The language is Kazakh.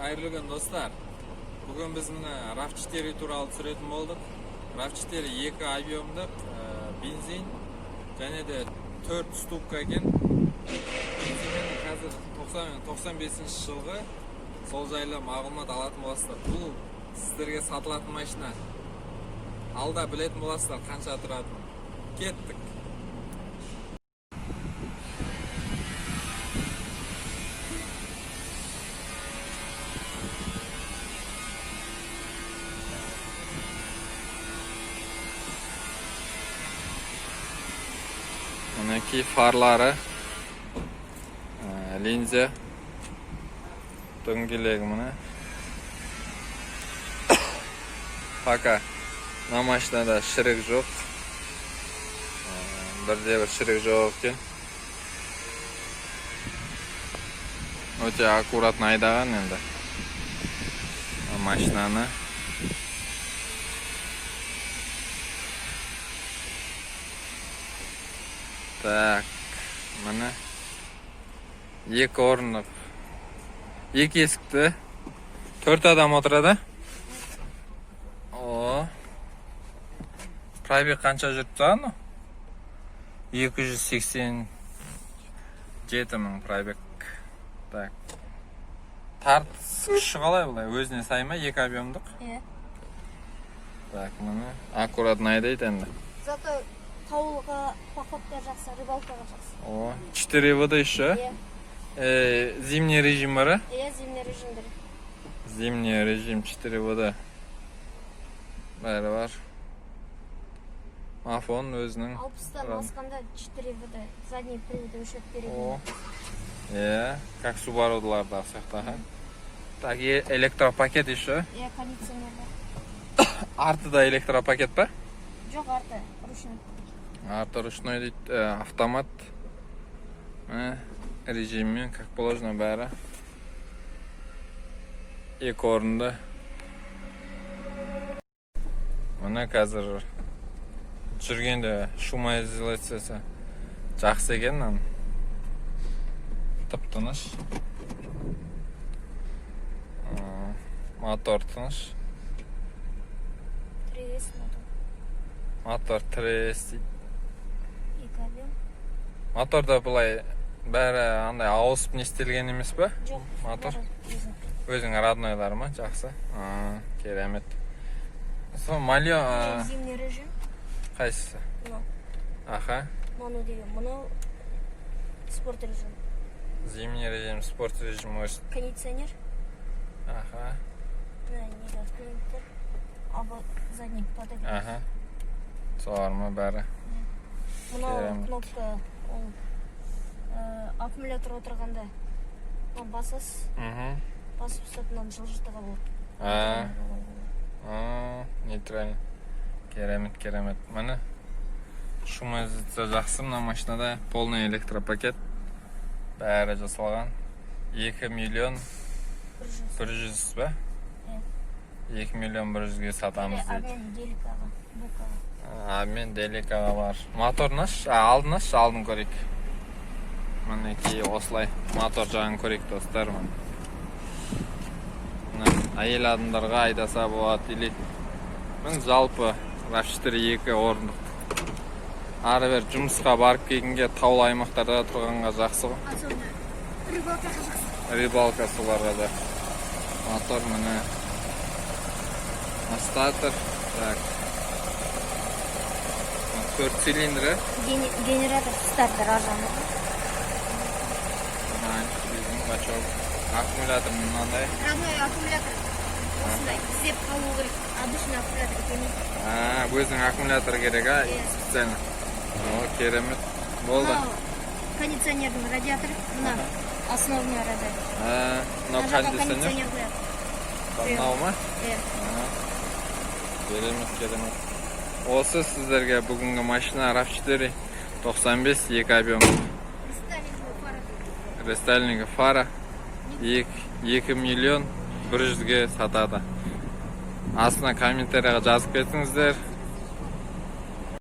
Hayırlı gün dostlar. Bugün biz RAV4 туралы түсіретін болдық. RAV4 2 объемдық бензин және де 4 ступка екен. Бензинмен қазір 95 жылғы сол жайлы мағлұмат алатын боласыздар. Бұл сіздерге сатылатын машина. Алда білетін боласыздар қанша тұратынын. Кеттік. Bunaki farları, linze, döngülegi mana. Faqat namashlarda shirik yo'q. Birde bir shirik yo'q ekan. O'ta akkuratni haydagan endi. Mashinani так, mana 2 o'rindiq. 2 eshikda 4 odam o'tiradi. O. Pробег qancha yuribdi ani? 287 ming pробег. Так. Tartish qalay bo'lay? O'zine sayma 2 объемдық. Так, mana аккуратно haydaydi endi. Зато Тауылға, походка жақсы, рыбалкаға жақсы. О, 4 вода еще. Зимний режим бар? Зимний режимдер. Зимний режим 4 вода. Бәрі бар. Мафон өзінің. 60-тан басқанда 4 вода. Задний приводы өшіп береді. О, как Subaru'ларда сияқты. Так, электропакет еще. Кондиционер бар. Артыда электропакет па? Жоқ, арты, ручной. Арты ручной дейді, автомат. Режиммен, как положено бәрі. 2 орынды. Мына қазір жүргенде шумоизоляциясы жақсы екен. Тып-тыныш. Мотор тыныш. Мотор 3 дейді. Моторда бұлай бәрі андай ауысып не істелген емес па? Жоқ, мотор. Өзің роднойлар ма? Жақсы. Керемет. Сол Мальо зимний режим. Қайсысы? Аха. Ману деген. Мынау спорт режим. Зимний режим, спорт режим өз. Кондиционер. Аха. Абы задний подогрев. Аха. Солар ма бәрі? Мынау кнопка, ол аккумулятор отырғанда басасыз. Басып ұстатынан жылжытуға болады. Нейтрально. Керемет. Міне шумоизоляция жақсы мына машинада. Полный электропакет. Бәрі жасалған. 2 миллион 100 ба? 2 миллион 100-ге сатамыз дейді. Мен деликаға бар. Мотор наш? Алдын көрейік. Мінекей осылай мотор жағын көрейік достар. Әйел адамдарға айдаса болады. Мен жалпы RAV4 2 орындық. Ары бер жұмысқа барып келгенге таулы аймақтарда тұрғанға жақсы ғой. Рыбалка соларға да. Мотор міне. Стартер. Так. 4 цилиндры. Генератор стартер ажаны. Бачок. Аккумулятор мынандай. Родной аккумулятор. Осындай сеп қалу керек. Обычный аккумулятор екен. Өзің аккумулятор керек, специально. Керемет. Болды. Кондиционердің радиаторы. Мына основной радиатор. Мынау кондиционер. Мынау ма? Керемет. Осы сіздерге бүгінгі машина RAV4 95 2 объем. Рестайлингі фара 2 миллион 100-ге сатады. Астына комментарияға жазып кетіңіздер.